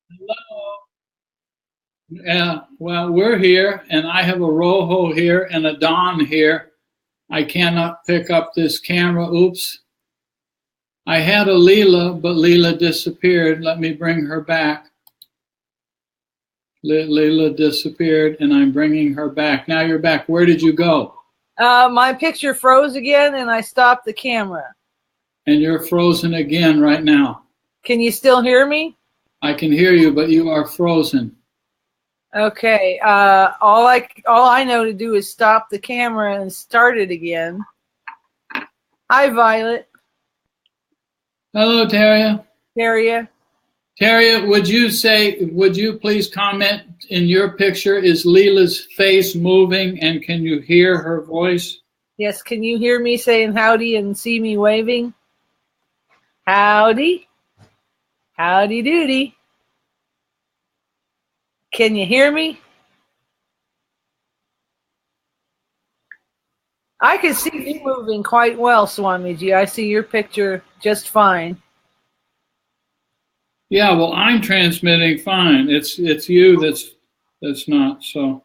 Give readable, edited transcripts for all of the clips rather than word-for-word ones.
Hello. Yeah, well, we're here, and I have a Rojo here and a Don here. I cannot pick up this camera. Oops. I had a Leela, but Leela disappeared. Let me bring her back. Leela disappeared, and I'm bringing her back. Now you're back. Where did you go? My picture froze again, and I stopped the camera. And you're frozen again right now. Can you still hear me? I can hear you, but you are frozen. Okay. All I know to do is stop the camera and start it again. Hi, Violet. Hello, Taria. Taria. Taria, would you please comment in your picture, is Leela's face moving and can you hear her voice? Yes, can you hear me saying howdy and see me waving? Howdy. Howdy doody. Can you hear me? I can see you moving quite well, Swamiji. I see your picture just fine. Yeah, well, I'm transmitting fine. It's you that's not. So,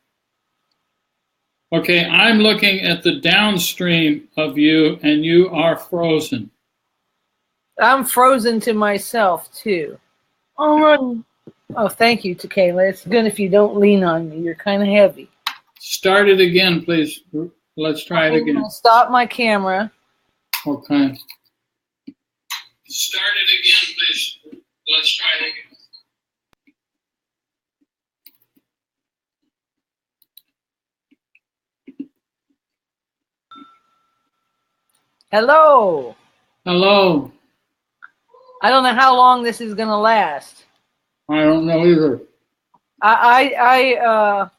okay, I'm looking at the downstream of you, and you are frozen. I'm frozen to myself too. All right. Oh, thank you, Tequila. It's good if you don't lean on me. You're kind of heavy. Start it again, please. Let's try it again. Stop my camera. Okay. Start it again, please. Let's try it again. Hello. Hello. I don't know how long this is going to last. I don't know either. I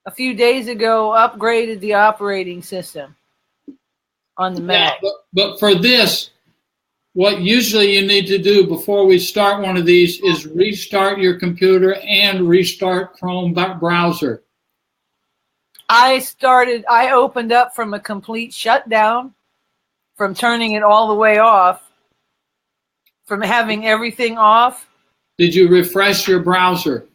a few days ago upgraded the operating system on the Mac. Yeah, but for this, what usually you need to do before we start one of these is restart your computer and restart Chrome browser. I opened up from a complete shutdown, from turning it all the way off, from having everything off. Did you refresh your browser?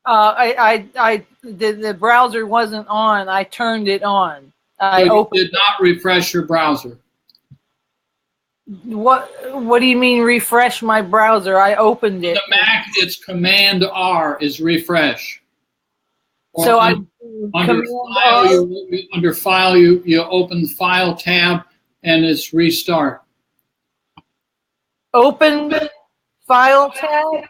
The browser wasn't on. I turned it on. You did not refresh your browser. What do you mean refresh my browser? I opened it. The Mac, it's Command R is refresh. Or so under File, you open File tab and it's restart. Open File tab?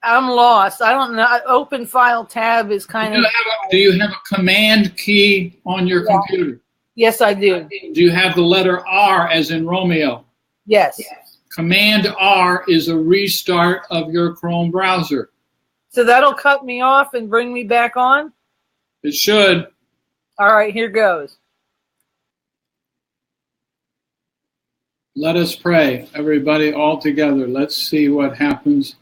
I'm lost. I don't know. Open File tab is kind of... Do you have a Command key on your computer? Yes, I do. Do you have the letter R as in Romeo? Yes. Command R is a restart of your Chrome browser. So that'll cut me off and bring me back on? It should. All right, here goes. Let us pray, everybody, all together. Let's see what happens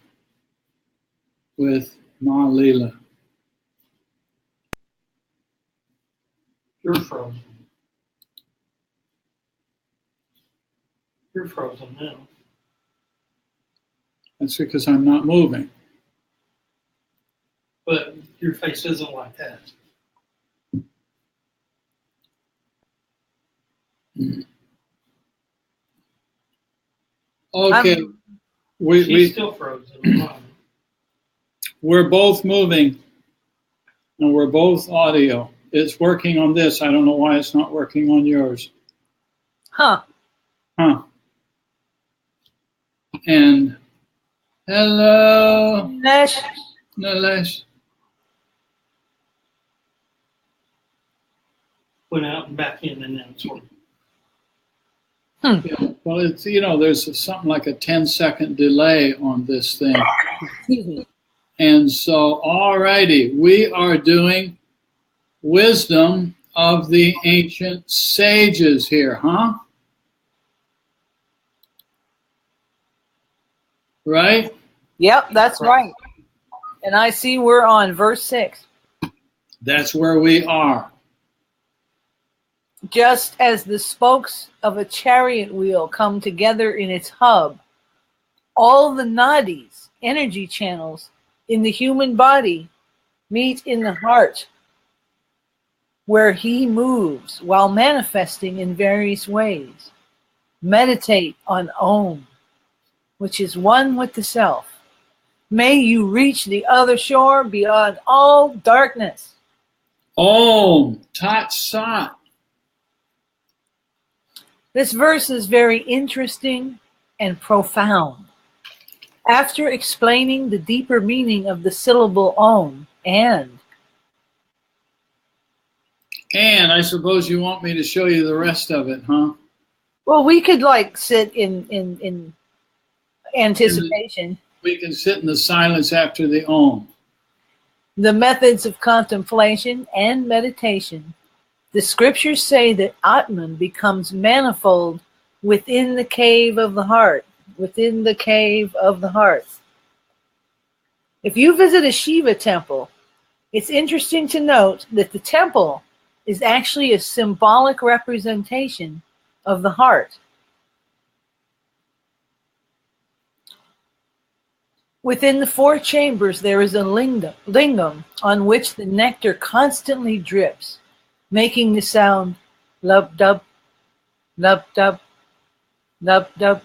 with Ma Leela. You're frozen. You're frozen now. That's because I'm not moving. But your face isn't like that. Okay. She's still frozen. We're both moving, and we're both audio. It's working on this. I don't know why it's not working on yours. Huh. And hello. Nilesh. Went out and back in and then it's working. Yeah, well, it's, there's something like a 10-second delay on this thing. Excuse me. And so, all righty, we are doing wisdom of the ancient sages here, huh? Right? Yep, that's right. And I see we're on verse 6. That's where we are. Just as the spokes of a chariot wheel come together in its hub, all the nadis, energy channels, in the human body meet in the heart, where he moves while manifesting in various ways. Meditate on Om, which is one with the self. May you reach the other shore beyond all darkness. Om Tat Sat. This verse is very interesting and profound. After explaining the deeper meaning of the syllable Om and I suppose you want me to show you the rest of it, huh? well, we could like sit in anticipation. We can sit in the silence after the Om. The methods of contemplation and meditation. The scriptures say that Atman becomes manifold within the cave of the heart. Within the cave of the heart. If you visit a Shiva temple, it's interesting to note that the temple is actually a symbolic representation of the heart. Within the four chambers, there is a lingam on which the nectar constantly drips, making the sound lub-dub, lub-dub, lub-dub,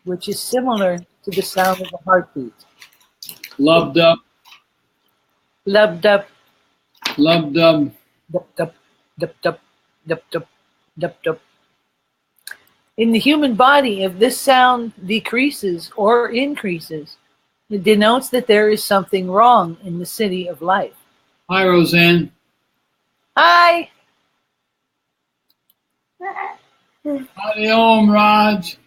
which is similar to the sound of a heartbeat. Lub-dub, Lub-dub, lub-dub. dup-dup, dup-dup, dup-dup, dup-dup. In the human body, if this sound decreases or increases, it denotes that there is something wrong in the city of life. Hi, Roseanne. Hi! Hari Om, Raj.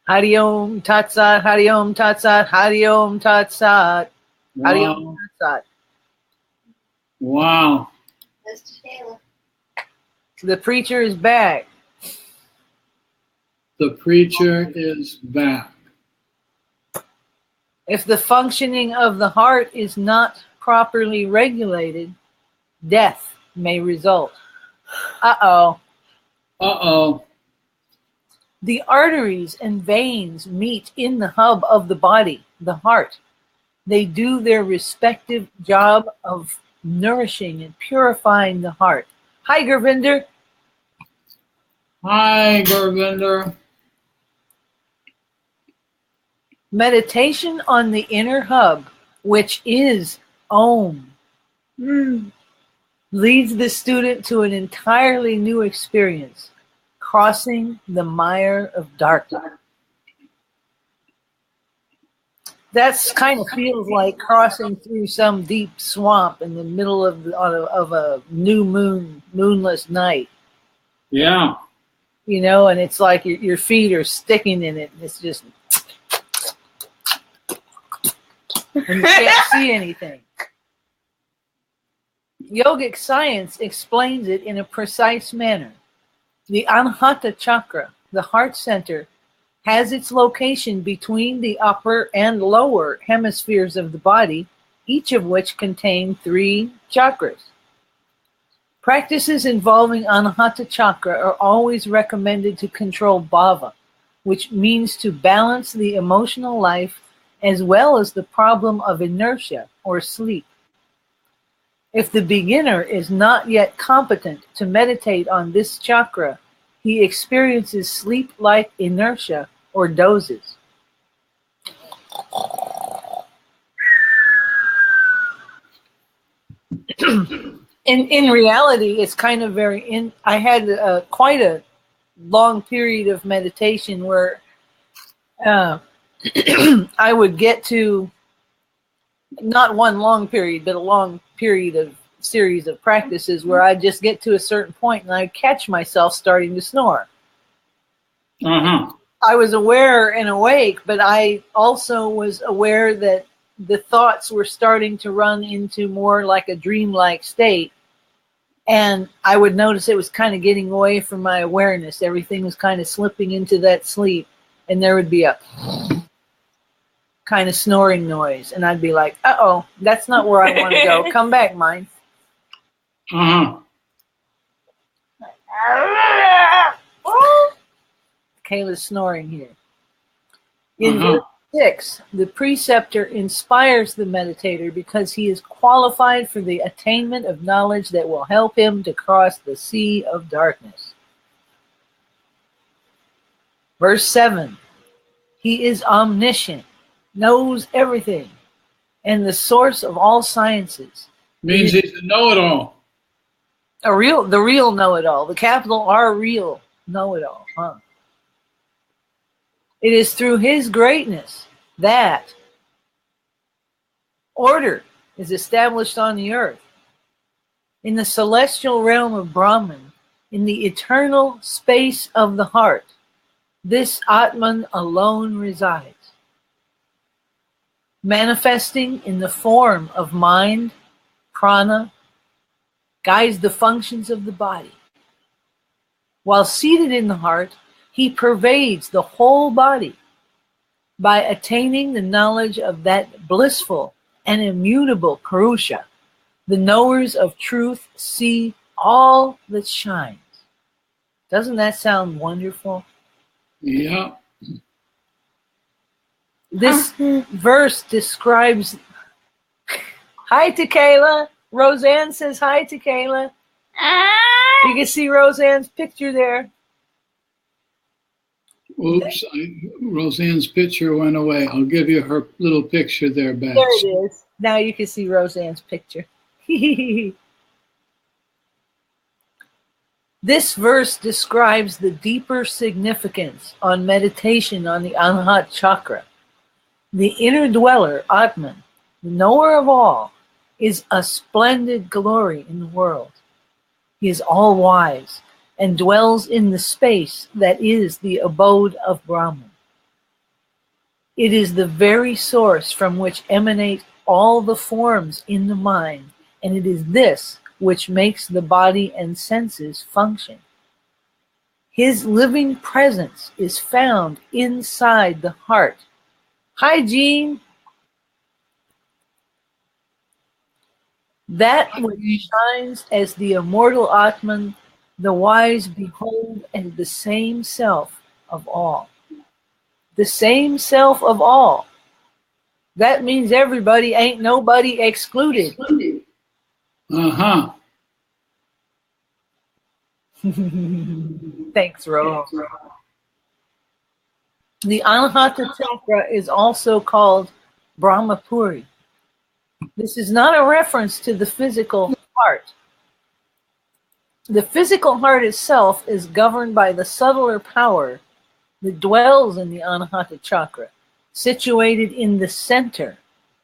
Hari Om Tat Sat, Hari Om Tat Sat, Hari Om Tat Sat, Hari Om Wow. Tat Sat. Wow. The preacher is back. The preacher is back. If the functioning of the heart is not properly regulated, death may result. Uh-oh. Uh-oh. The arteries and veins meet in the hub of the body, the heart. They do their respective job of nourishing and purifying the heart. Hi, Gurvinder. Hi, Gurvinder. Meditation on the inner hub, which is Om, leads the student to an entirely new experience, crossing the mire of darkness. That's kind of feels like crossing through some deep swamp in the middle of a new moonless night. Yeah. You know, and it's like your feet are sticking in it. And it's just, and you can't see anything. Yogic science explains it in a precise manner. The Anahata chakra, the heart center, has its location between the upper and lower hemispheres of the body, each of which contain 3 chakras. Practices involving Anahata chakra are always recommended to control bhava, which means to balance the emotional life as well as the problem of inertia or sleep. If the beginner is not yet competent to meditate on this chakra, he experiences sleep-like inertia or dozes. In reality, it's kind of I had quite a long period of meditation where I would get to, not one long period, but a long period of series of practices where I'd just get to a certain point and I'd catch myself starting to snore. Uh-huh. I was aware and awake, but I also was aware that the thoughts were starting to run into more like a dreamlike state. And I would notice it was kind of getting away from my awareness. Everything was kind of slipping into that sleep. And there would be a kind of snoring noise. And I'd be like, uh-oh, that's not where I want to go. Come back, mind. Uh-huh. Kayla's snoring here. In verse 6, the preceptor inspires the meditator because he is qualified for the attainment of knowledge that will help him to cross the sea of darkness. Verse 7, he is omniscient, knows everything, and the source of all sciences. Means he's a know-it-all. The real know-it-all. The capital R real know-it-all. Huh? It is through his greatness that order is established on the earth. In the celestial realm of Brahman, in the eternal space of the heart, this Atman alone resides, manifesting in the form of mind, prana, guides the functions of the body. While seated in the heart, he pervades the whole body by attaining the knowledge of that blissful and immutable Purusha. The knowers of truth see all that shines. Doesn't that sound wonderful? Yeah. This verse describes... Hi to Kayla. Roseanne says hi to Kayla. You can see Roseanne's picture there. Oops, Roseanne's picture went away. I'll give you her little picture there back. There it is. Now you can see Roseanne's picture. This verse describes the deeper significance on meditation on the Anahat chakra. The inner dweller, Atman, the knower of all, is a splendid glory in the world. He is all-wise and dwells in the space that is the abode of Brahman. It is the very source from which emanate all the forms in the mind, and it is this which makes the body and senses function. His living presence is found inside the heart. Hi, Jean. That which shines as the immortal Atman, the wise behold as the same self of all. The same self of all. That means everybody, ain't nobody excluded. Uh-huh. Thanks, Ro. The Anahata chakra is also called Brahmapuri. This is not a reference to the physical heart. The physical heart itself is governed by the subtler power that dwells in the Anahata chakra, situated in the center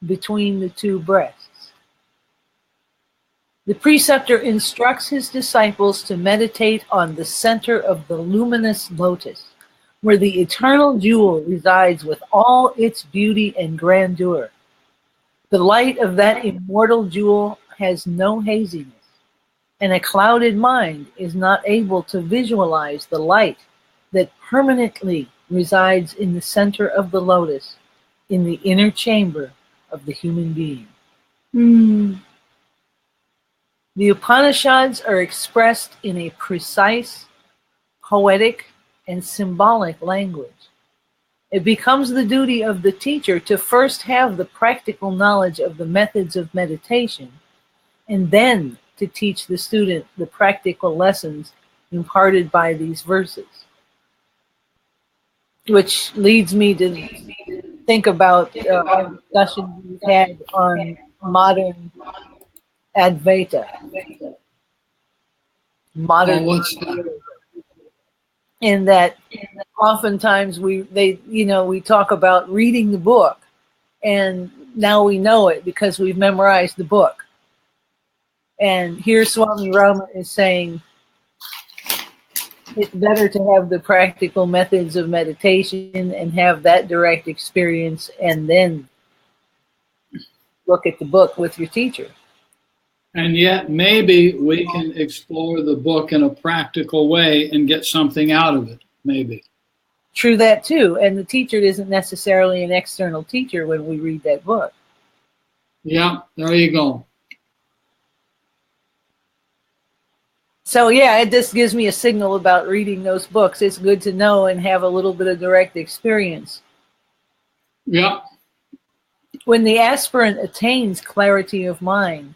between the two breasts. The preceptor instructs his disciples to meditate on the center of the luminous lotus, where the eternal jewel resides with all its beauty and grandeur. The light of that immortal jewel has no haziness, and a clouded mind is not able to visualize the light that permanently resides in the center of the lotus, in the inner chamber of the human being. The Upanishads are expressed in a precise, poetic, and symbolic language. It becomes the duty of the teacher to first have the practical knowledge of the methods of meditation, and then to teach the student the practical lessons imparted by these verses. Which leads me to think about our discussion we've had on modern Advaita. Modern, what's that? in that oftentimes we talk about reading the book, and now we know it because we've memorized the book. And here Swami Rama is saying it's better to have the practical methods of meditation and have that direct experience, and then look at the book with your teacher. And yet maybe we can explore the book in a practical way and get something out of it, maybe. True that too. And the teacher isn't necessarily an external teacher when we read that book. Yeah, there you go. So yeah, it just gives me a signal about reading those books. It's good to know and have a little bit of direct experience. Yeah. When the aspirant attains clarity of mind,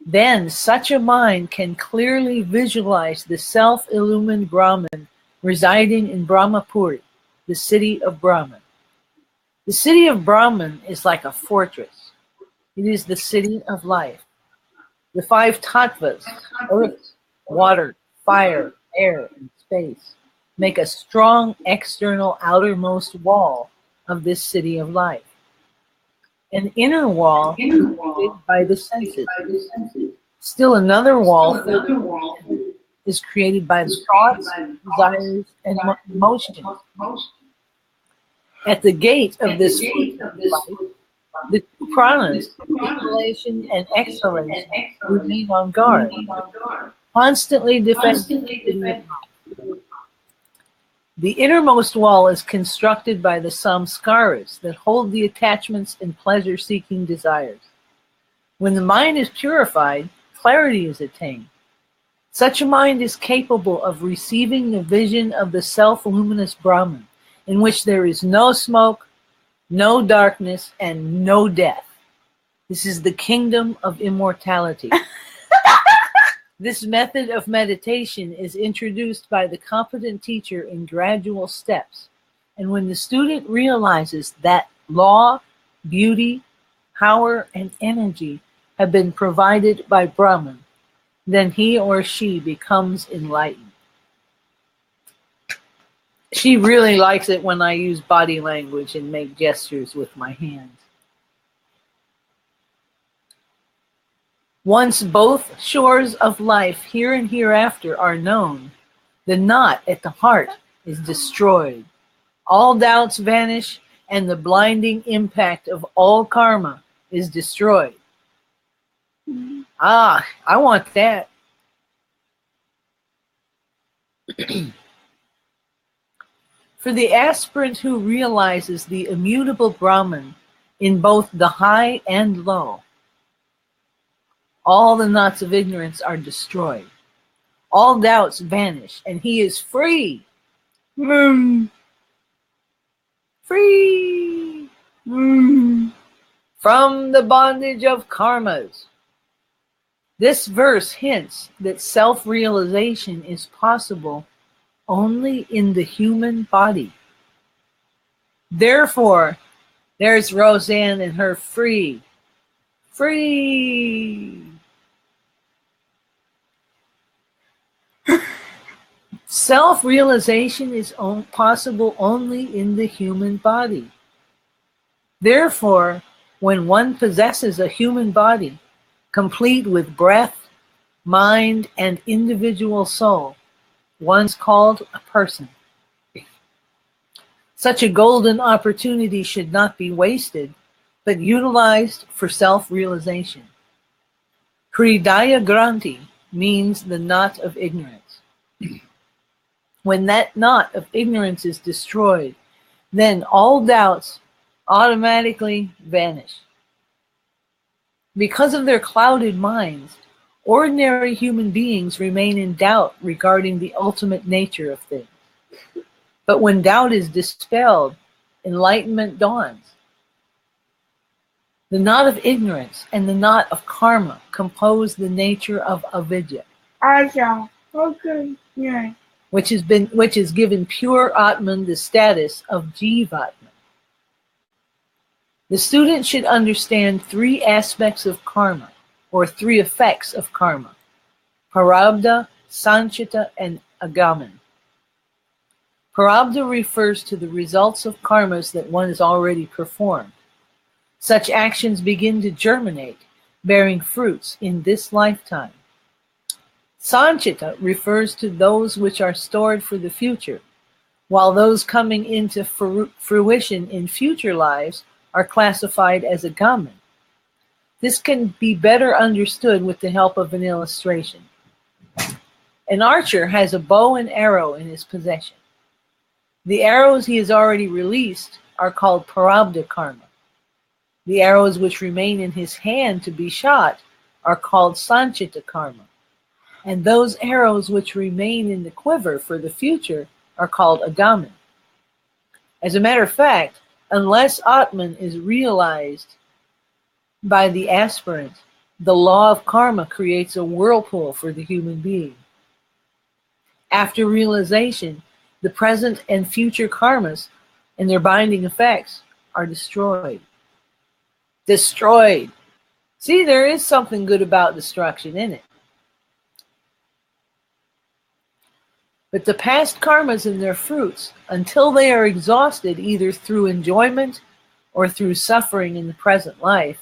then such a mind can clearly visualize the self-illumined Brahman residing in Brahmapuri, the city of Brahman. The city of Brahman is like a fortress. It is the city of life. The five tattvas, earth, water, fire, air, and space, make a strong external outermost wall of this city of life. An inner wall is created by the senses. Still another wall is created by the thoughts, desires, and emotions. At the gate of this life, the two pranas, inhalation and exhalation, remain on guard, constantly defending the city of life. The innermost wall is constructed by the samskaras that hold the attachments and pleasure-seeking desires. When the mind is purified, clarity is attained. Such a mind is capable of receiving the vision of the self-luminous Brahman, in which there is no smoke, no darkness, and no death. This is the kingdom of immortality. This method of meditation is introduced by the competent teacher in gradual steps. And when the student realizes that law, beauty, power, and energy have been provided by Brahman, then he or she becomes enlightened. She really likes it when I use body language and make gestures with my hands. Once both shores of life, here and hereafter, are known, the knot at the heart is destroyed. All doubts vanish, and the blinding impact of all karma is destroyed. Ah, I want that. For the aspirant who realizes the immutable Brahman in both the high and low, all the knots of ignorance are destroyed. All doubts vanish, and he is free. Free from the bondage of karmas. This verse hints that self-realization is possible only in the human body. Therefore, there's Roseanne and her free. Self-realization is possible only in the human body. Therefore, when one possesses a human body, complete with breath, mind, and individual soul, one's called a person. Such a golden opportunity should not be wasted, but utilized for self-realization. Hridaya Granthi means the knot of ignorance. When that knot of ignorance is destroyed, then all doubts automatically vanish. Because of their clouded minds, ordinary human beings remain in doubt regarding the ultimate nature of things. But when doubt is dispelled, enlightenment dawns. The knot of ignorance and the knot of karma compose the nature of avidya, which has given pure Atman the status of Jivatman. The student should understand three aspects of karma, or three effects of karma: Prarabdha, Sanchita, and Agaman. Prarabdha refers to the results of karmas that one has already performed. Such actions begin to germinate, bearing fruits in this lifetime. Sanchita refers to those which are stored for the future, while those coming into fruition in future lives are classified as Agaman. This can be better understood with the help of an illustration. An archer has a bow and arrow in his possession. The arrows he has already released are called Prarabdha karma. The arrows which remain in his hand to be shot are called Sanchita karma. and those arrows which remain in the quiver for the future are called agamin. As a matter of fact, unless Atman is realized by the aspirant, the law of karma creates a whirlpool for the human being. After realization, the present and future karmas and their binding effects are destroyed. Destroyed. See, there is something good about destruction in it. But the past karmas and their fruits, until they are exhausted either through enjoyment or through suffering in the present life,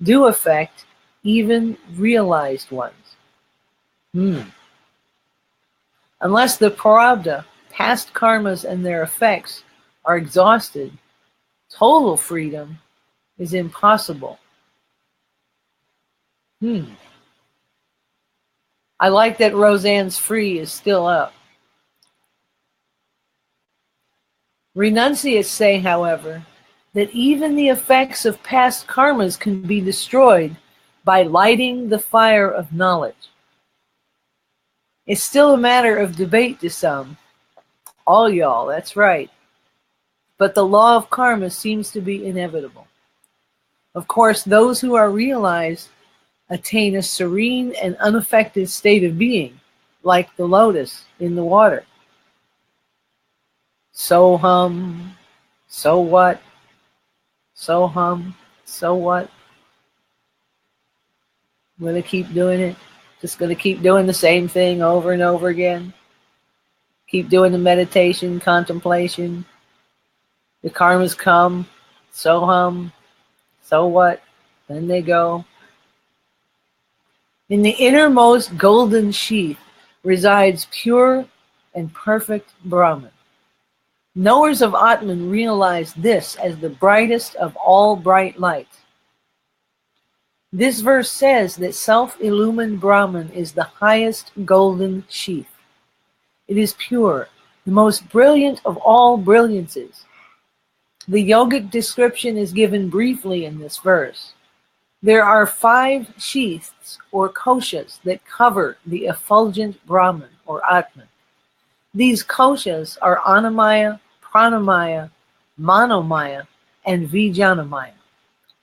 do affect even realized ones. Unless the prarabdha, past karmas and their effects are exhausted, total freedom is impossible. I like that Roseanne's Free is still up. Renunciates say, however, that even the effects of past karmas can be destroyed by lighting the fire of knowledge. It's still a matter of debate to some. All y'all, that's right. But the law of karma seems to be inevitable. Of course, those who are realized attain a serene and unaffected state of being, like the lotus in the water. So hum, so what? So hum, so what? I'm going to keep doing it. Just going to keep doing the same thing over and over again. Keep doing the meditation, contemplation. The karmas come, so hum, so what? Then they go. In the innermost golden sheath resides pure and perfect Brahman. Knowers of Atman realize this as the brightest of all bright lights. This verse says that self-illumined Brahman is the highest golden sheath. It is pure, the most brilliant of all brilliances. The yogic description is given briefly in this verse. There are 5 sheaths or koshas that cover the effulgent Brahman or Atman. These koshas are Annamaya, Pranamaya, Manomaya, and Vijnanamaya.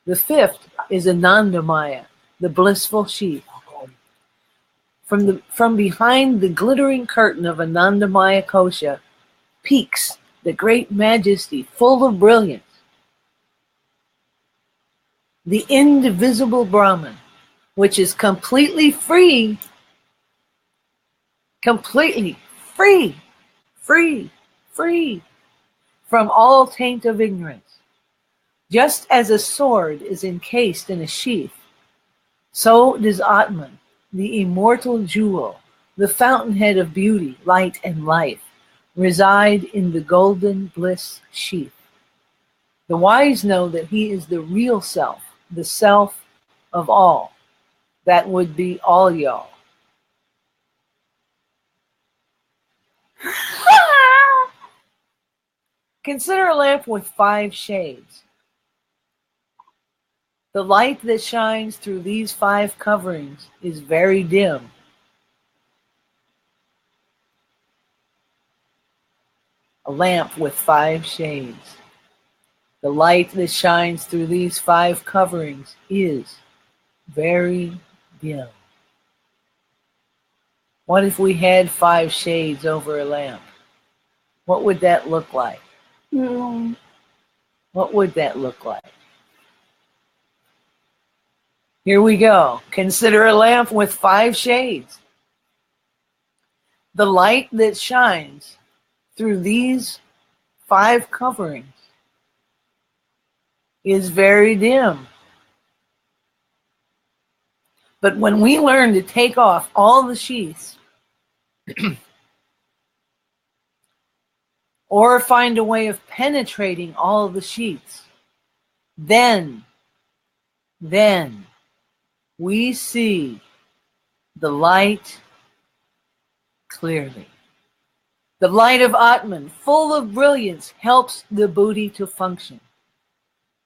The 5th is Anandamaya, the blissful sheath. From behind the glittering curtain of Anandamaya kosha peeks the great majesty full of brilliance. The indivisible Brahman, which is completely free, free from all taint of ignorance. Just as a sword is encased in a sheath, so does Atman, the immortal jewel, the fountainhead of beauty, light, and life, reside in the golden bliss sheath. The wise know that he is the real self, the self of all. That would be all y'all. Consider a lamp with 5 shades. The light that shines through these 5 coverings is very dim. A lamp with 5 shades. The light that shines through these 5 coverings is very dim. What if we had 5 shades over a lamp? What would that look like? What would that look like? Here we go. Consider a lamp with 5 shades. The light that shines through these 5 coverings is very dim. But when we learn to take off all the sheaths, or find a way of penetrating all of the sheaths, then we see the light clearly. The light of Atman, full of brilliance, helps the buddhi to function.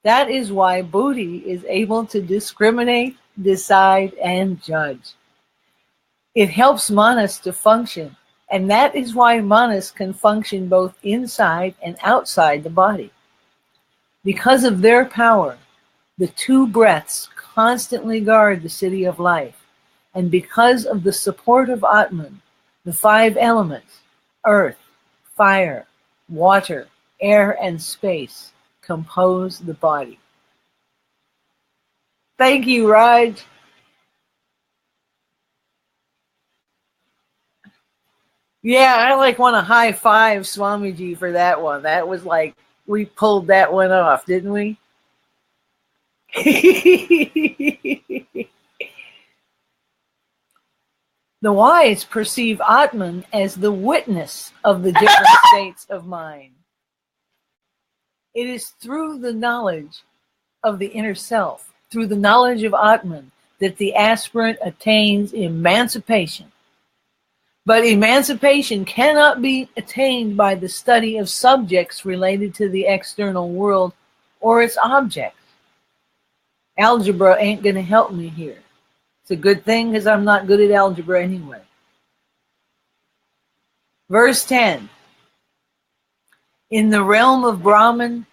That is why buddhi is able to discriminate, decide, and judge. It helps manas to function, and that is why manas can function both inside and outside the body. Because of their power, the two breaths constantly guard the city of life, and because of the support of Atman, the five elements, earth, fire, water, air, and space, compose the body. Thank you, Raj. Yeah, I like want to high five Swamiji for that one. That was like, we pulled that one off, didn't we? The wise perceive Atman as the witness of the different states of mind. It is through the knowledge of the inner self, through the knowledge of Atman, that the aspirant attains emancipation. But emancipation cannot be attained by the study of subjects related to the external world or its objects. Algebra ain't going to help me here. It's a good thing because I'm not good at algebra anyway. Verse 10. In the realm of Brahman,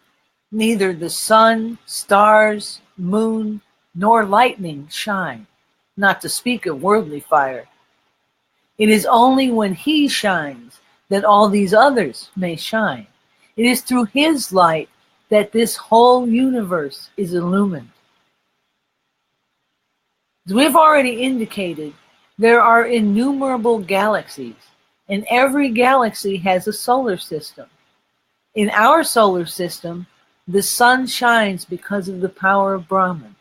neither the sun, stars, moon, nor lightning shine, not to speak of worldly fire. It is only when he shines that all these others may shine. It is through his light that this whole universe is illumined. As we've already indicated, there are innumerable galaxies, and every galaxy has a solar system. In our solar system, the sun shines because of the power of Brahman.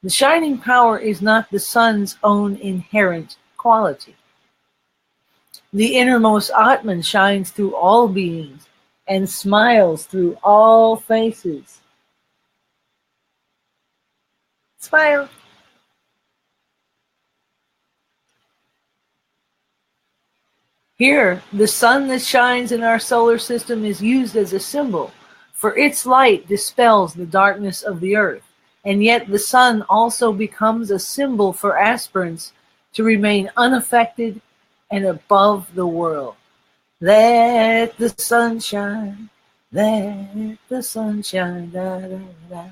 The shining power is not the sun's own inherent quality. The innermost Atman shines through all beings and smiles through all faces. Smile. Here, the sun that shines in our solar system is used as a symbol, for its light dispels the darkness of the earth, and yet the sun also becomes a symbol for aspirants to remain unaffected and above the world. Let the sun shine, let the sun shine. Da, da, da.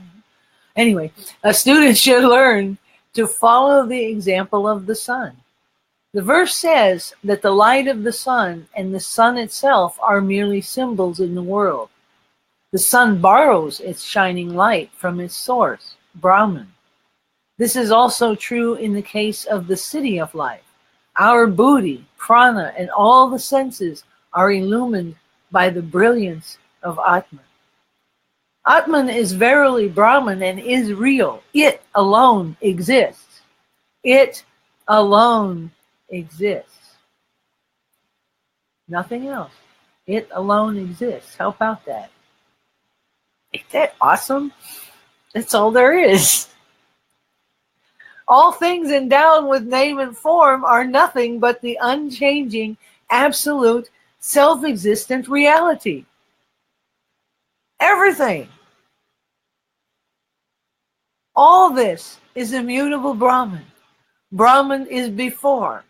Anyway, a student should learn to follow the example of the sun. The verse says that the light of the sun and the sun itself are merely symbols in the world. The sun borrows its shining light from its source, Brahman. This is also true in the case of the city of life. Our buddhi, prana, and all the senses are illumined by the brilliance of Atman. Atman is verily Brahman and is real. It alone exists. It alone exists. Nothing else. It alone exists. How about that? Ain't that awesome? That's all there is. All things endowed with name and form are nothing but the unchanging, absolute, self-existent reality. Everything. All this is immutable Brahman. Brahman is before,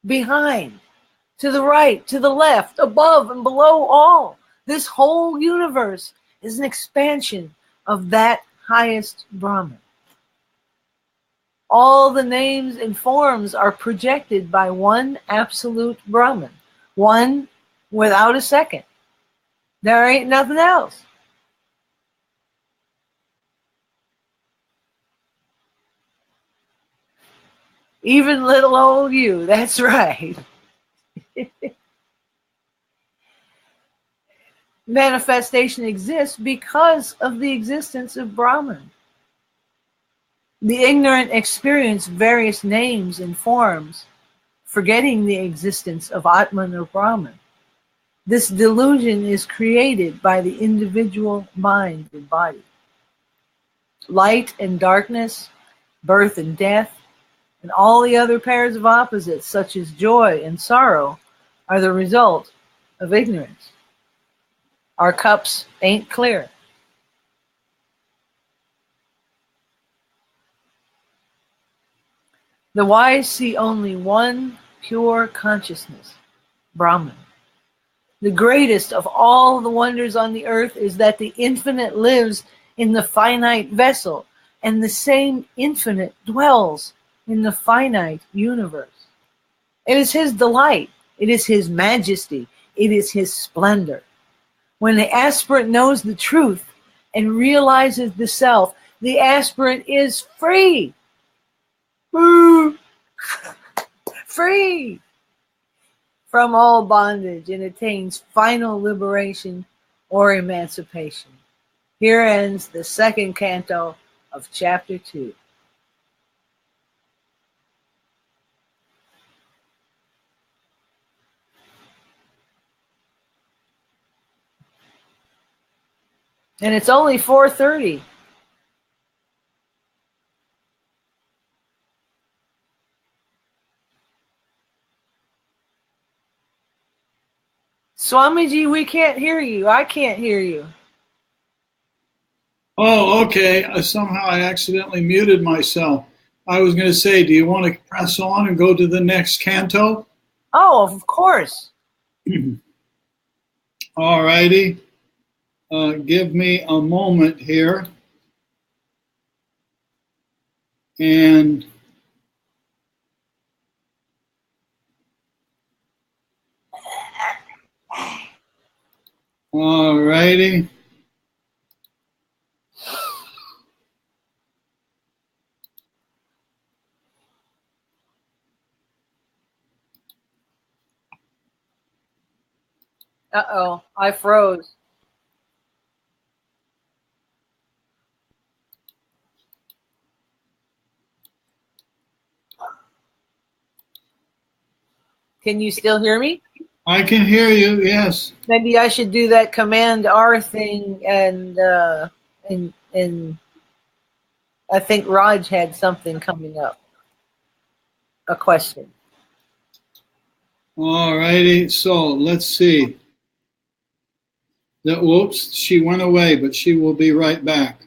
behind, to the right, to the left, above and below all. This whole universe is an expansion of that highest Brahman. All the names and forms are projected by one absolute Brahman, one without a second. There ain't nothing else. Even little old you, that's right. Manifestation exists because of the existence of Brahman. The ignorant experience various names and forms, forgetting the existence of Atman or Brahman. This delusion is created by the individual mind and body. Light and darkness, birth and death, and all the other pairs of opposites, such as joy and sorrow, are the result of ignorance. Our cups ain't clear. The wise see only one pure consciousness, Brahman. The greatest of all the wonders on the earth is that the infinite lives in the finite vessel, and the same infinite dwells in the finite universe. It is his delight. It is his majesty. It is his splendor. When the aspirant knows the truth and realizes the self, the aspirant is free. Free from all bondage and attains final liberation or emancipation. Here ends the second canto of chapter 2. And it's only 4:30. Swamiji, we can't hear you. I can't hear you. Oh, okay. Somehow I accidentally muted myself. I was going to say, do you want to press on and go to the next canto? Oh, of course. All righty. Give me a moment here. And all righty. Uh-oh, I froze. Can you still hear me? I can hear you, yes. Maybe I should do that Command R thing, and I think Raj had something coming up. A question. All righty, so let's see. Whoops, she went away, but she will be right back.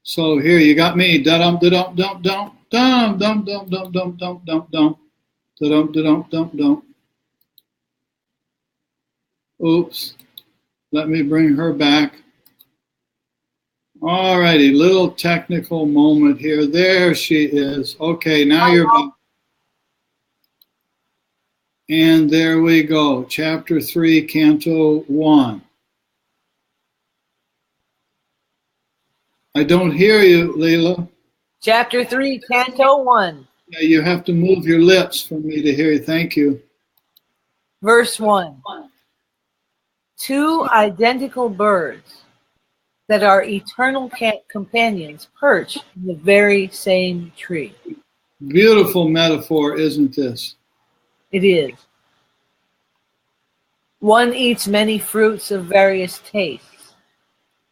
So here, you got me. Da-dum, da-dum, dum, dum, dum, dum, dum, dum, dum, dum, dum, dum, da-dum, da-dum, dum, dum. Oops, let me bring her back. All righty, little technical moment here. There she is. Okay, now you're back. And there we go. Chapter 3, Canto 1. I don't hear you, Leela. Chapter 3, Canto 1. Yeah, you have to move your lips for me to hear you. Thank you. Verse 1. Two identical birds that are eternal companions perch in the very same tree. Beautiful metaphor, isn't this? It is. One eats many fruits of various tastes.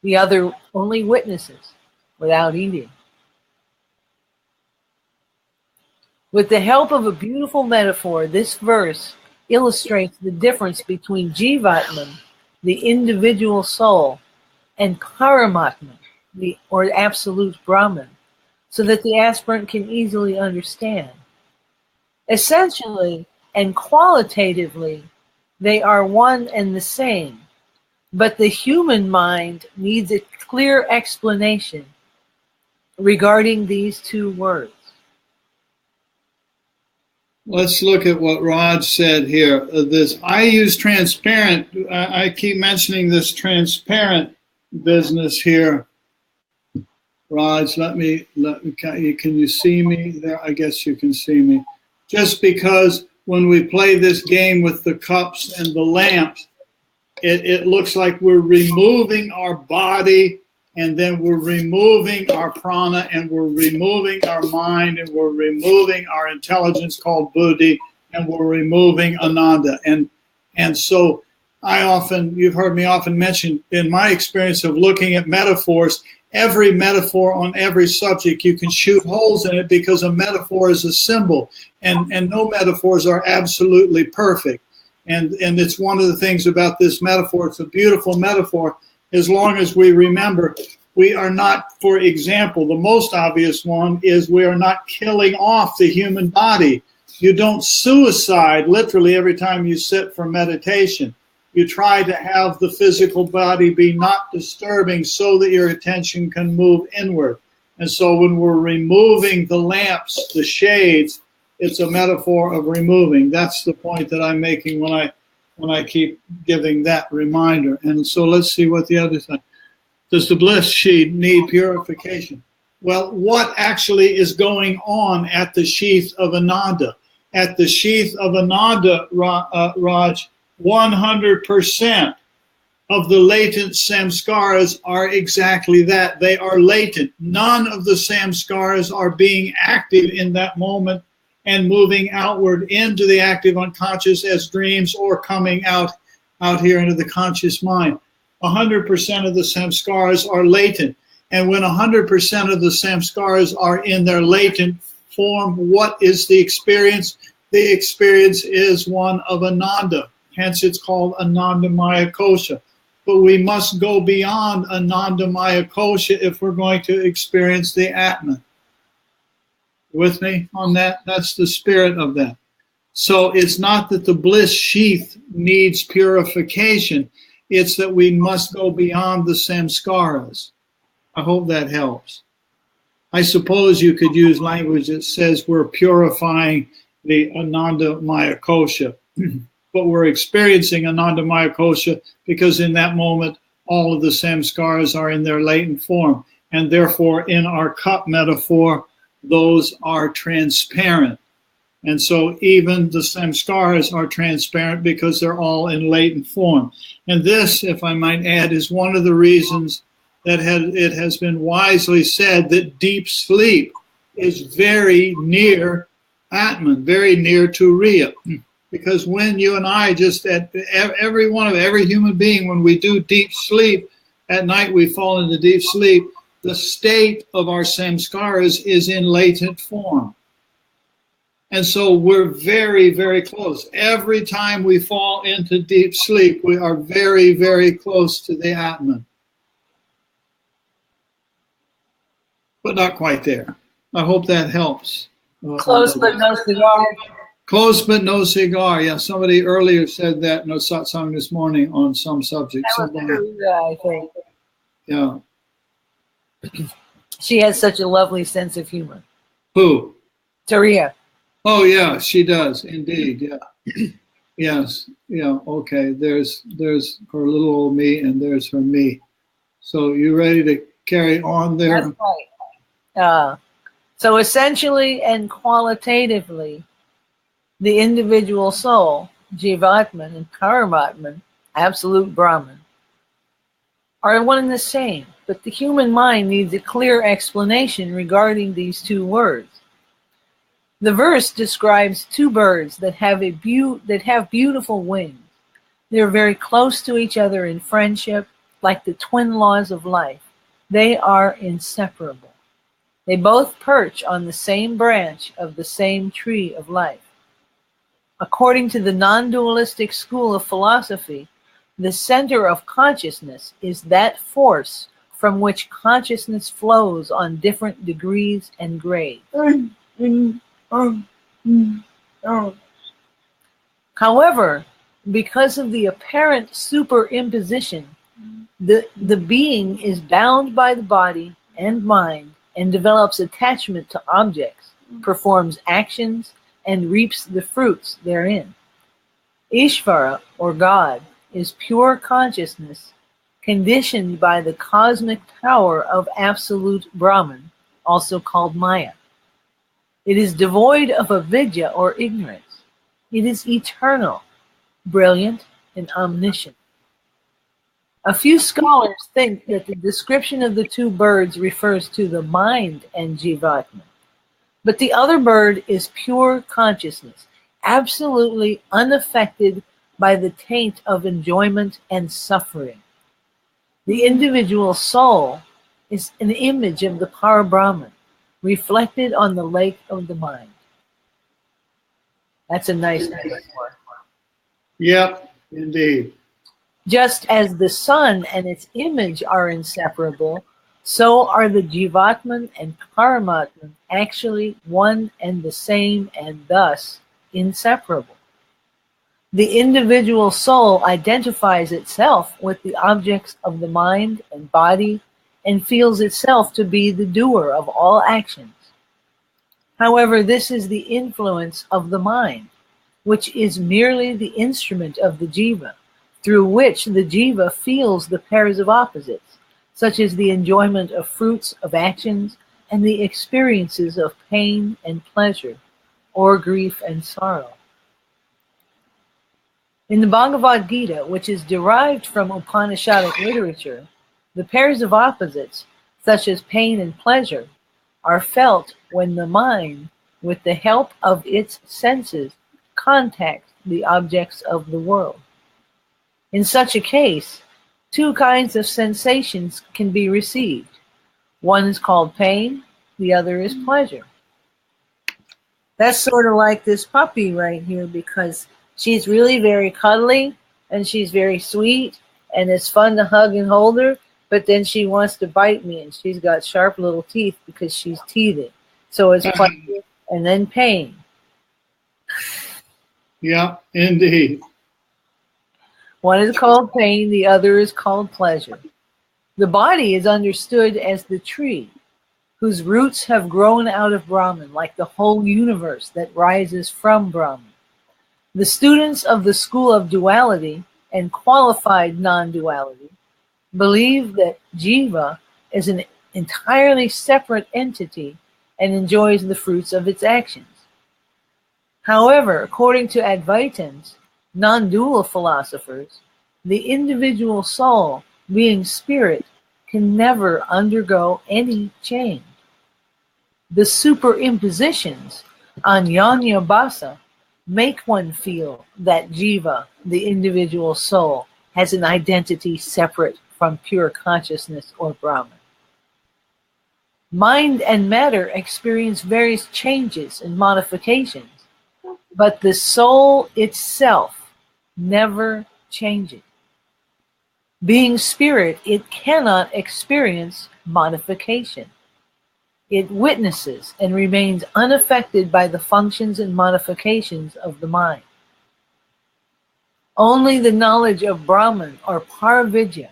The other only witnesses without eating. With the help of a beautiful metaphor, this verse illustrates the difference between Jivatman, the individual soul, and Paramatma, or absolute Brahman, so that the aspirant can easily understand. Essentially and qualitatively, they are one and the same, but the human mind needs a clear explanation regarding these two words. Let's look at what Raj said here. I use transparent. I keep mentioning this transparent business here. Raj, can you see me there? I guess you can see me. Just because when we play this game with the cups and the lamps, it looks like we're removing our body, and then we're removing our prana, and we're removing our mind, and we're removing our intelligence called buddhi, and we're removing ananda. And so you've heard me often mention, in my experience of looking at metaphors, every metaphor on every subject, you can shoot holes in it because a metaphor is a symbol, and no metaphors are absolutely perfect. And it's one of the things about this metaphor. It's a beautiful metaphor, as long as we remember We are not, for example, the most obvious one is we are not killing off the human body. You don't suicide literally every time you sit for meditation. You try to have the physical body be not disturbing so that your attention can move inward. And so when we're removing the lamps, the shades, it's a metaphor of removing. That's the point that I'm making when I keep giving that reminder. And so let's see what the other thing. Does the bliss sheath need purification? Well, what actually is going on at the sheath of Ananda? At the sheath of Ananda, Raj, 100% of the latent samskaras are exactly that. They are latent. None of the samskaras are being active in that moment and moving outward into the active unconscious as dreams or coming out here into the conscious mind. 100% of the samskaras are latent. And when 100% of the samskaras are in their latent form, what is the experience? The experience is one of Ananda. Hence it's called Anandamaya Kosha. But we must go beyond Anandamaya Kosha if we're going to experience the Atman. With me on that? That's the spirit of that. So it's not that the bliss sheath needs purification. It's that we must go beyond the samskaras. I hope that helps. I suppose you could use language that says we're purifying the Anandamaya Kosha. But we're experiencing Anandamaya Kosha because in that moment, all of the samskaras are in their latent form. And therefore, in our cup metaphor, those are transparent. And so even the samskaras are transparent because they're all in latent form. And this, if I might add, is one of the reasons that it has been wisely said that deep sleep is very near Atman, very near Turiya. Because when you and I every human being, when we do deep sleep, at night we fall into deep sleep, the state of our samskaras is in latent form. And so we're very, very close. Every time we fall into deep sleep, we are very, very close to the Atman. But not quite there. I hope that helps. Close but no cigar. Close but no cigar. Yeah, somebody earlier said that in a satsang this morning on some subject. That was Teresa, I think. Yeah. She has such a lovely sense of humor. Who? Taria. Oh, yeah, she does, indeed, yeah. Yes, yeah, okay, there's her little old me and there's her me. So you ready to carry on there? That's right. So essentially and qualitatively, the individual soul, Jivatman and Paramatman, absolute Brahman, are one and the same, but the human mind needs a clear explanation regarding these two words. The verse describes two birds that have beautiful wings. They're very close to each other in friendship, like the twin laws of life. They are inseparable. They both perch on the same branch of the same tree of life. According to the non-dualistic school of philosophy, the center of consciousness is that force from which consciousness flows on different degrees and grades. However, because of the apparent superimposition, the being is bound by the body and mind and develops attachment to objects, performs actions, and reaps the fruits therein. Ishvara, or God, is pure consciousness, conditioned by the cosmic power of absolute Brahman, also called Maya. It is devoid of avidya or ignorance. It is eternal, brilliant, and omniscient. A few scholars think that the description of the two birds refers to the mind and Jivatma. But the other bird is pure consciousness, absolutely unaffected by the taint of enjoyment and suffering. The individual soul is an image of the Parabrahman, reflected on the lake of the mind. That's a nice metaphor. Yep, indeed. Just as the sun and its image are inseparable, So are the Jivatman and Paramatman actually one and the same and thus inseparable. The individual soul identifies itself with the objects of the mind and body and feels itself to be the doer of all actions. However, this is the influence of the mind, which is merely the instrument of the jiva, through which the jiva feels the pairs of opposites, such as the enjoyment of fruits of actions and the experiences of pain and pleasure, or grief and sorrow. In the Bhagavad Gita, which is derived from Upanishadic literature, the pairs of opposites, such as pain and pleasure, are felt when the mind, with the help of its senses, contacts the objects of the world. In such a case, two kinds of sensations can be received. One is called pain, the other is pleasure. That's sort of like this puppy right here, because she's really very cuddly and she's very sweet and it's fun to hug and hold her, but then she wants to bite me and she's got sharp little teeth because she's teething. So it's pleasure and then pain. Yeah, indeed. One is called pain, the other is called pleasure. The body is understood as the tree, whose roots have grown out of Brahman, like the whole universe that rises from Brahman. The students of the school of duality and qualified non-duality believe that jiva is an entirely separate entity and enjoys the fruits of its actions. However, according to Advaitins, non-dual philosophers, the individual soul, being spirit, can never undergo any change. The superimpositions on Yanya Basa make one feel that jiva, the individual soul, has an identity separate from pure consciousness or Brahman. Mind and matter experience various changes and modifications, but the soul itself never changes. Being spirit, it cannot experience modification. It witnesses and remains unaffected by the functions and modifications of the mind. Only the knowledge of Brahman or Paravidya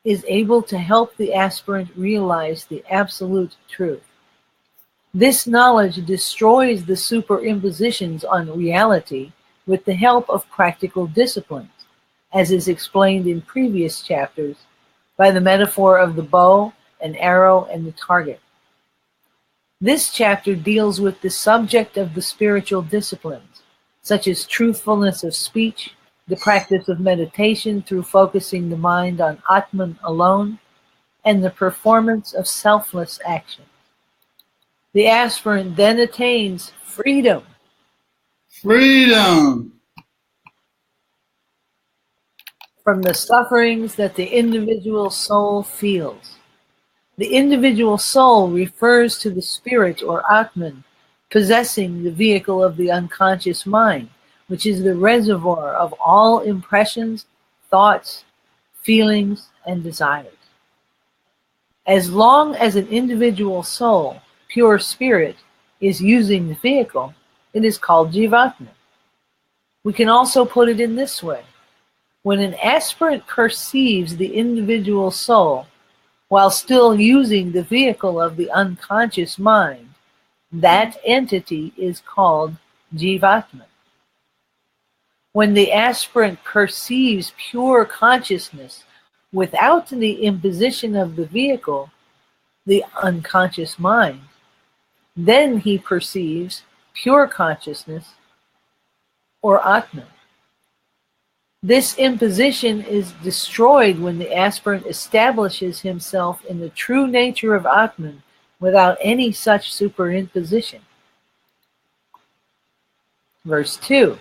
is able to help the aspirant realize the absolute truth. This knowledge destroys the superimpositions on reality with the help of practical disciplines, as is explained in previous chapters by the metaphor of the bow, an arrow, and the target. This chapter deals with the subject of the spiritual disciplines, such as truthfulness of speech, the practice of meditation through focusing the mind on Atman alone, and the performance of selfless action. The aspirant then attains freedom. Freedom From the sufferings that the individual soul feels. The individual soul refers to the spirit or Atman possessing the vehicle of the unconscious mind, which is the reservoir of all impressions, thoughts, feelings, and desires. As long as an individual soul, pure spirit, is using the vehicle, it is called Jivatma. We can also put it in this way. When an aspirant perceives the individual soul while still using the vehicle of the unconscious mind, that entity is called Jivatma. When the aspirant perceives pure consciousness without the imposition of the vehicle, the unconscious mind, then he perceives pure consciousness or Atman. This imposition is destroyed when the aspirant establishes himself in the true nature of Atman without any such superimposition. Verse 2.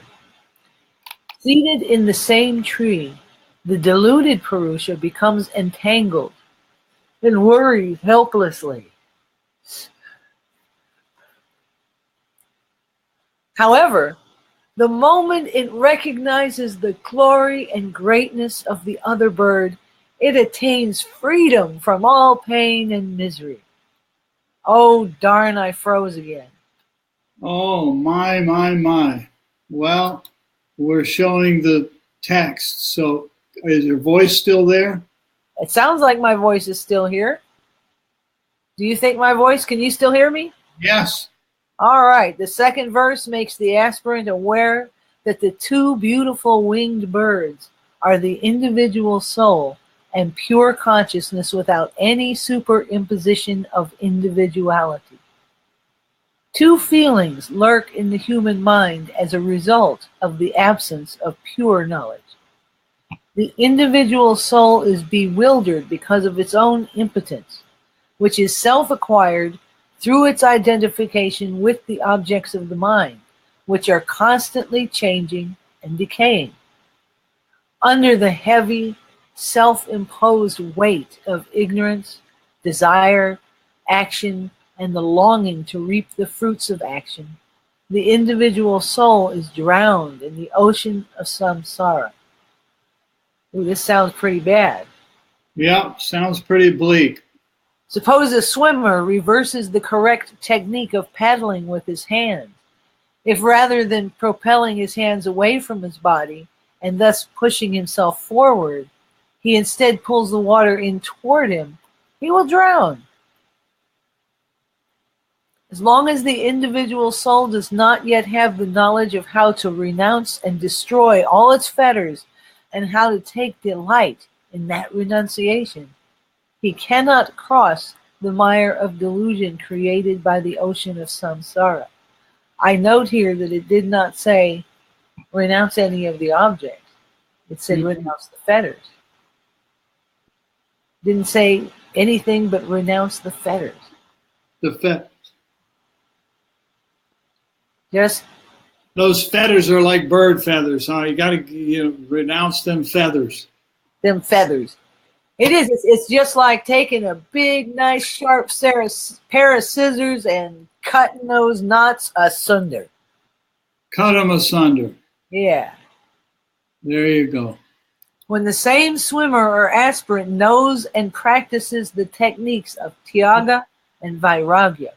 Seated in the same tree, the deluded Purusha becomes entangled and worries helplessly. However, the moment it recognizes the glory and greatness of the other bird, it attains freedom from all pain and misery. Oh, darn, I froze again. Oh, my. Well, we're showing the text, so is your voice still there? It sounds like my voice is still here. Do you think my voice, can you still hear me? Yes. All right, the second verse makes the aspirant aware that the two beautiful winged birds are the individual soul and pure consciousness without any superimposition of individuality. Two feelings lurk in the human mind as a result of the absence of pure knowledge. The individual soul is bewildered because of its own impotence, which is self-acquired through its identification with the objects of the mind, which are constantly changing and decaying. Under the heavy, self-imposed weight of ignorance, desire, action, and the longing to reap the fruits of action, the individual soul is drowned in the ocean of samsara. Ooh, this sounds pretty bad. Yeah, sounds pretty bleak. Suppose a swimmer reverses the correct technique of paddling with his hands. If rather than propelling his hands away from his body and thus pushing himself forward, he instead pulls the water in toward him, he will drown. As long as the individual soul does not yet have the knowledge of how to renounce and destroy all its fetters and how to take delight in that renunciation, he cannot cross the mire of delusion created by the ocean of samsara. I note here that it did not say renounce any of the objects. It said renounce the fetters. Didn't say anything but renounce the fetters. The fetters. Just those feathers are like bird feathers, huh? You got to renounce them feathers. Them feathers. It is. It's just like taking a big, nice, sharp pair of scissors and cutting those knots asunder. Cut them asunder. Yeah. There you go. When the same swimmer or aspirant knows and practices the techniques of Tyaga and Vairagya,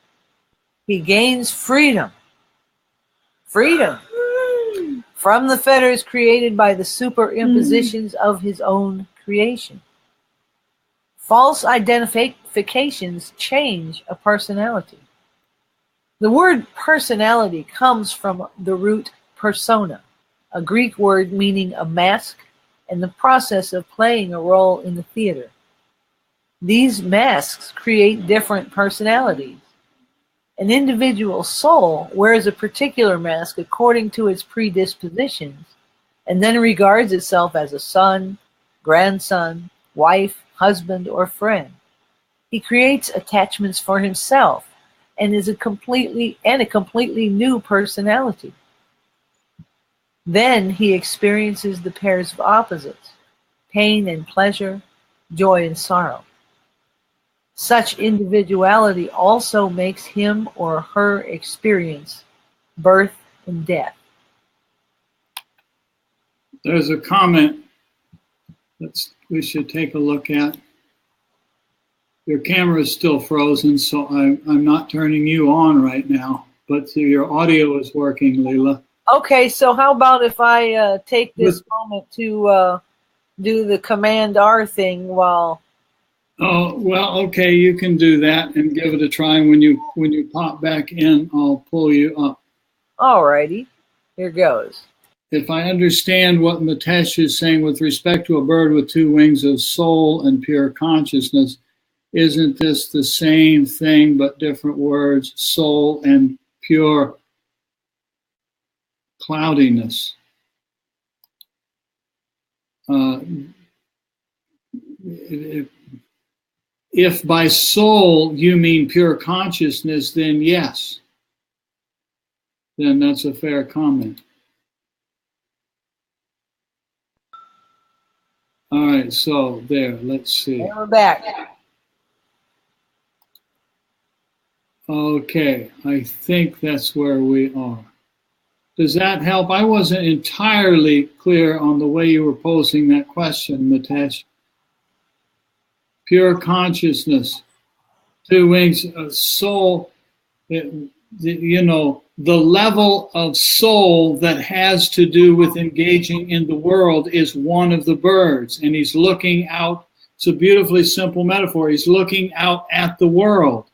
he gains freedom. Freedom from the fetters created by the superimpositions of his own creation. False identifications change a personality. The word personality comes from the root persona, a Greek word meaning a mask and the process of playing a role in the theater. These masks create different personalities. An individual soul wears a particular mask according to its predispositions and then regards itself as a son, grandson, wife, husband, or friend. He creates attachments for himself and is a completely new personality. Then he experiences the pairs of opposites, pain and pleasure, joy and sorrow. Such individuality also makes him or her experience birth and death. There's a comment that we should take a look at. Your camera is still frozen, so I'm not turning you on right now, but your audio is working, Leela. Okay, so how about if I take this moment to do the Command R thing while... Oh, well, okay, you can do that and give it a try. When you pop back in, I'll pull you up. All righty, here goes. If I understand what Mitesh is saying with respect to a bird with two wings of soul and pure consciousness, isn't this the same thing but different words, soul and pure cloudiness? If by soul you mean pure consciousness, then yes. Then that's a fair comment. All right, so there, let's see. And we're back. Okay, I think that's where we are. Does that help? I wasn't entirely clear on the way you were posing that question, Mitesh. pure consciousness. 2 wings, soul, you know, the level of soul that has to do with engaging in the world is one of the birds. And he's looking out. It's a beautifully simple metaphor. He's looking out at the world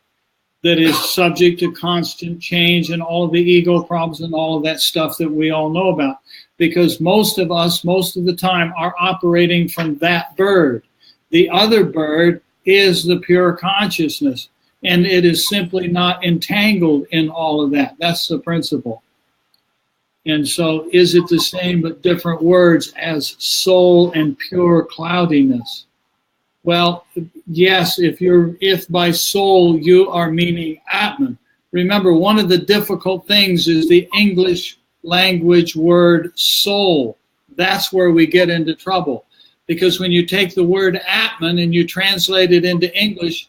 that is subject to constant change and all of the ego problems and all of that stuff that we all know about. Because most of us, most of the time, are operating from that bird. The other bird is the pure consciousness. And it is simply not entangled in all of that. That's the principle. And so is it the same but different words as soul and pure cloudiness? Well, yes, if by soul you are meaning Atman. Remember, one of the difficult things is the English language word soul. That's where we get into trouble. Because when you take the word Atman and you translate it into English,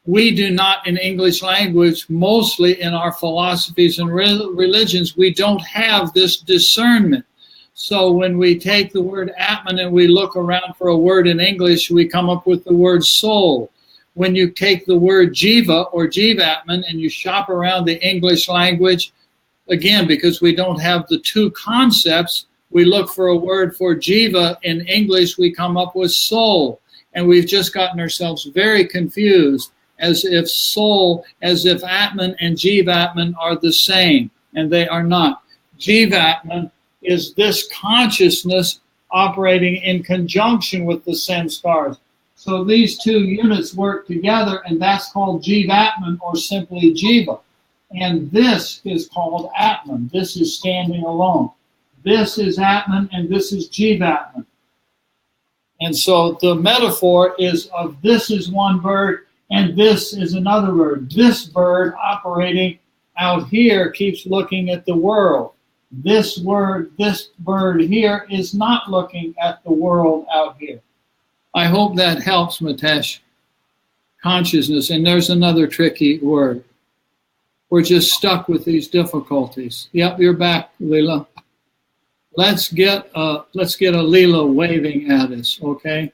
we do not, in English language, mostly in our philosophies and religions, we don't have this discernment. So when we take the word Atman and we look around for a word in English, we come up with the word soul. When you take the word Jiva or Jivatman and you shop around the English language, again, because we don't have the two concepts, we look for a word for Jiva. In English, we come up with soul. And we've just gotten ourselves very confused, as if soul, as if Atman and Jivatman are the same, and they are not. Jivatman is this consciousness operating in conjunction with the samskaras. So these two units work together, and that's called Jivatman, or simply Jiva. And this is called Atman. This is standing alone. This is Atman, and this is Jivatman. And so the metaphor is of this is one bird, and this is another bird. This bird operating out here keeps looking at the world. This bird here is not looking at the world out here. I hope that helps, Mitesh. Consciousness, and there's another tricky word. We're just stuck with these difficulties. Yep, you're back, Leela. Let's get a Leela waving at us, okay?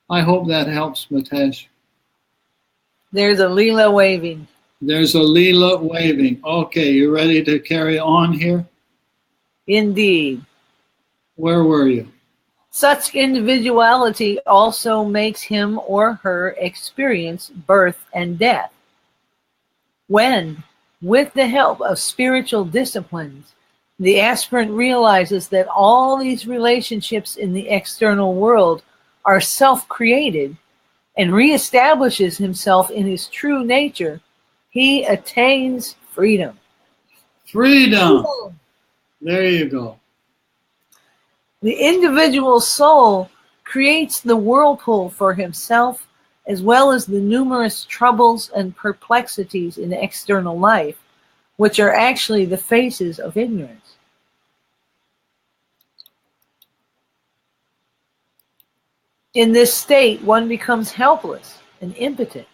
I hope that helps, Mitesh. There's a Leela waving. There's a Leela waving. Okay, you ready to carry on here? Indeed. Where were you? Such individuality also makes him or her experience birth and death. When, with the help of spiritual disciplines, the aspirant realizes that all these relationships in the external world are self-created and reestablishes himself in his true nature, he attains freedom. Freedom. There you go. The individual soul creates the whirlpool for himself, as well as the numerous troubles and perplexities in external life, which are actually the faces of ignorance. In this state, one becomes helpless and impotent.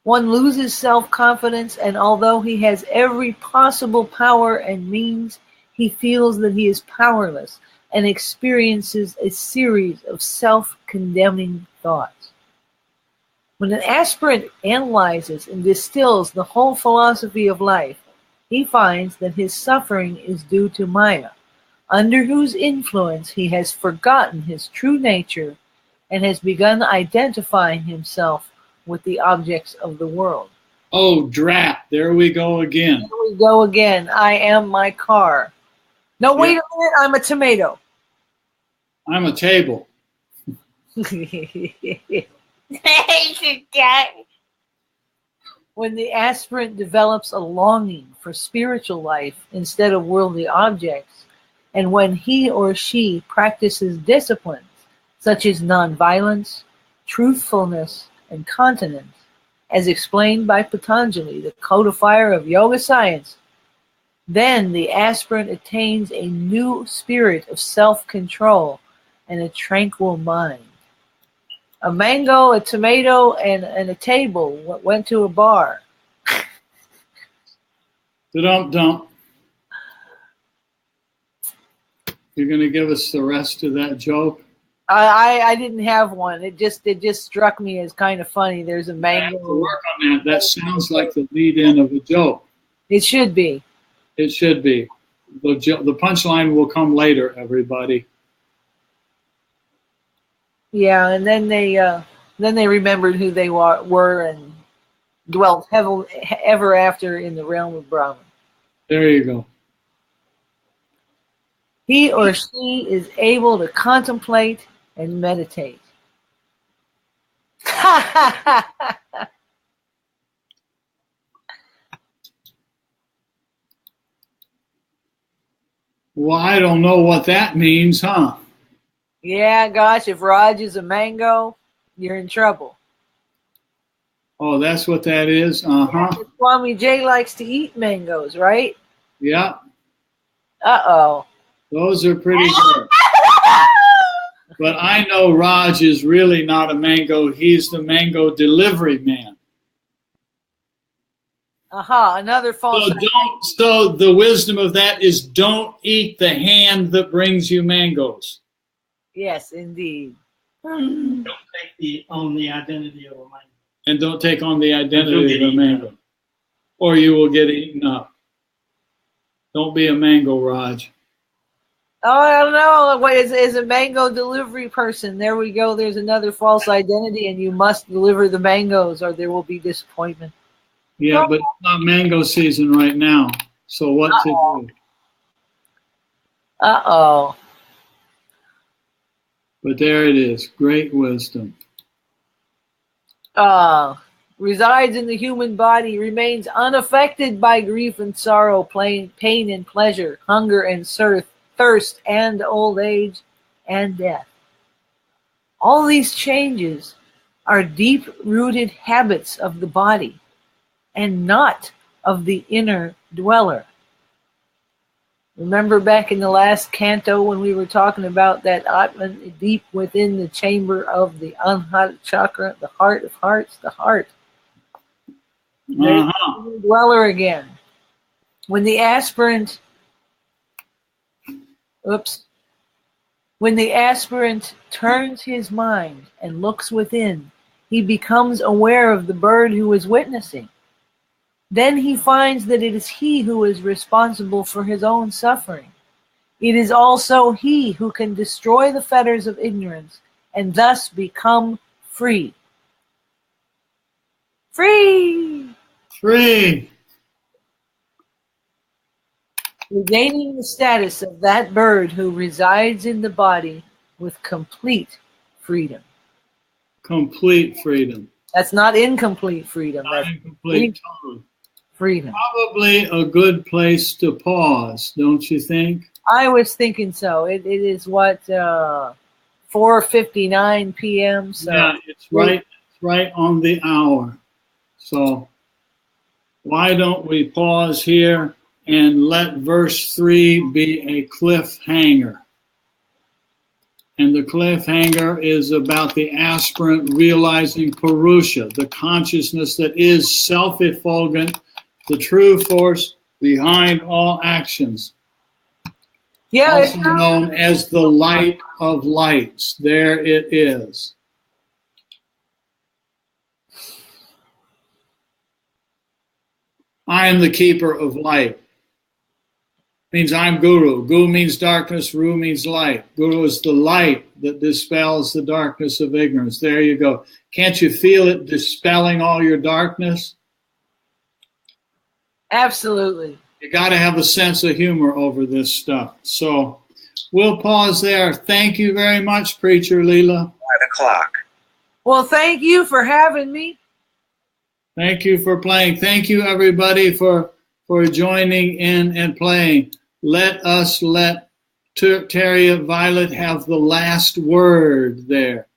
One loses self-confidence, and although he has every possible power and means, he feels that he is powerless and experiences a series of self-condemning thoughts. When an aspirant analyzes and distills the whole philosophy of life, he finds that his suffering is due to Maya, under whose influence he has forgotten his true nature and has begun identifying himself with the objects of the world. Oh, drat. There we go again. There we go again. I am my car. No, wait a minute. I'm a tomato. I'm a table. When the aspirant develops a longing for spiritual life instead of worldly objects, and when he or she practices disciplines such as nonviolence, truthfulness, and continence, as explained by Patanjali, the codifier of yoga science, then the aspirant attains a new spirit of self-control and a tranquil mind. A mango, a tomato, and a table went to a bar. Dump. You're going to give us the rest of that joke? I didn't have one. It just struck me as kind of funny. There's a I have mango. to work on that. That sounds like the lead-in of a joke. It should be. It should be. The punchline will come later, everybody. Yeah, and then they remembered who they were and dwelt ever after in the realm of Brahman. There you go. He or she is able to contemplate and meditate. Well, I don't know what that means, huh? Yeah, gosh, if Raj is a mango, you're in trouble. Oh, that's what that is? Uh-huh. Yeah, Swami J likes to eat mangoes, right? Yeah. Uh-oh. Those are pretty good. But I know Raj is really not a mango. He's the mango delivery man. Aha, another false. So the wisdom of that is don't eat the hand that brings you mangoes. Yes, indeed. Don't take on the identity of a mango. And don't take on the identity of a mango. Or you will get eaten up. Don't be a mango, Raj. Oh, I don't know. What is a mango delivery person? There we go. There's another false identity, and you must deliver the mangoes, or there will be disappointment. Yeah, but it's not mango season right now. So what to do? Uh-oh. But there it is. Great wisdom. Resides in the human body, remains unaffected by grief and sorrow, pain and pleasure, hunger and thirst, and old age and death. All these changes are deep-rooted habits of the body and not of the inner dweller. Remember back in the last canto when we were talking about that Atman deep within the chamber of the Anahata chakra, the heart of hearts, the heart. There's the dweller again. When the aspirant turns his mind and looks within, he becomes aware of the bird who is witnessing. Then he finds that it is he who is responsible for his own suffering. It is also he who can destroy the fetters of ignorance and thus become free. Free! Free! Regaining the status of that bird who resides in the body with complete freedom. Complete freedom. That's not incomplete freedom. Not That's incomplete, totally. Freedom. Probably a good place to pause, don't you think? I was thinking so. It is what 4:59 p.m. So yeah, it's right on the hour. So why don't we pause here and let verse 3 be a cliffhanger? And the cliffhanger is about the aspirant realizing Purusha, the consciousness that is self-effulgent, the true force behind all actions. Yeah, also known as the light of lights. There it is. I am the keeper of light. Means I'm Guru. Guru means darkness. Ru means light. Guru is the light that dispels the darkness of ignorance. There you go. Can't you feel it dispelling all your darkness? Absolutely. You got to have a sense of humor over this stuff. So we'll pause there. Thank you very much, Preacher Leela. 5 o'clock. Well, thank you for having me. Thank you for playing. Thank you, everybody, for joining in and playing. Let Terria Violet have the last word there.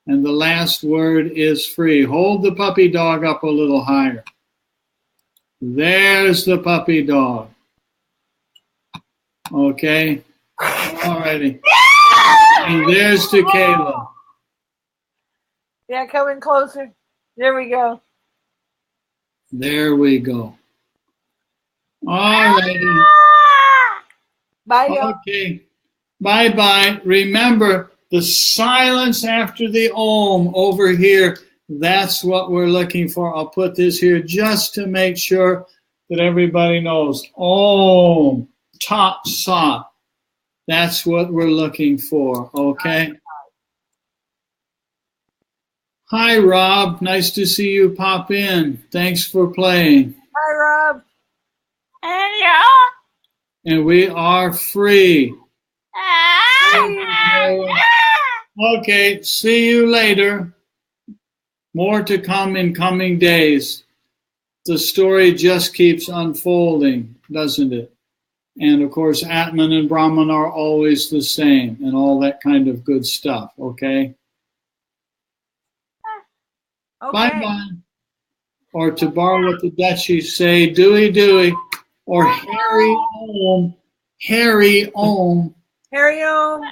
And the last word is free. Hold the puppy dog up a little higher. There's the puppy dog. Okay. All righty. And there's Tequila. Yeah, coming closer. There we go. There we go. All righty. Bye, y'all. Okay. Bye-bye. Remember, The silence after the Om over here, that's what we're looking for. I'll put this here just to make sure that everybody knows. Om, Tat Sat. That's what we're looking for, okay? Hi, Rob. Nice to see you pop in. Thanks for playing. Hi, Rob. Hello. And we are free. Ah. Okay, see you later. More to come in coming days. The story just keeps unfolding, doesn't it? And of course, Atman and Brahman are always the same and all that kind of good stuff, okay? Okay. Bye-bye. Or to borrow what the Dutchies say, dooey dooey. Or Harry Om. Harry Om. Harry Om.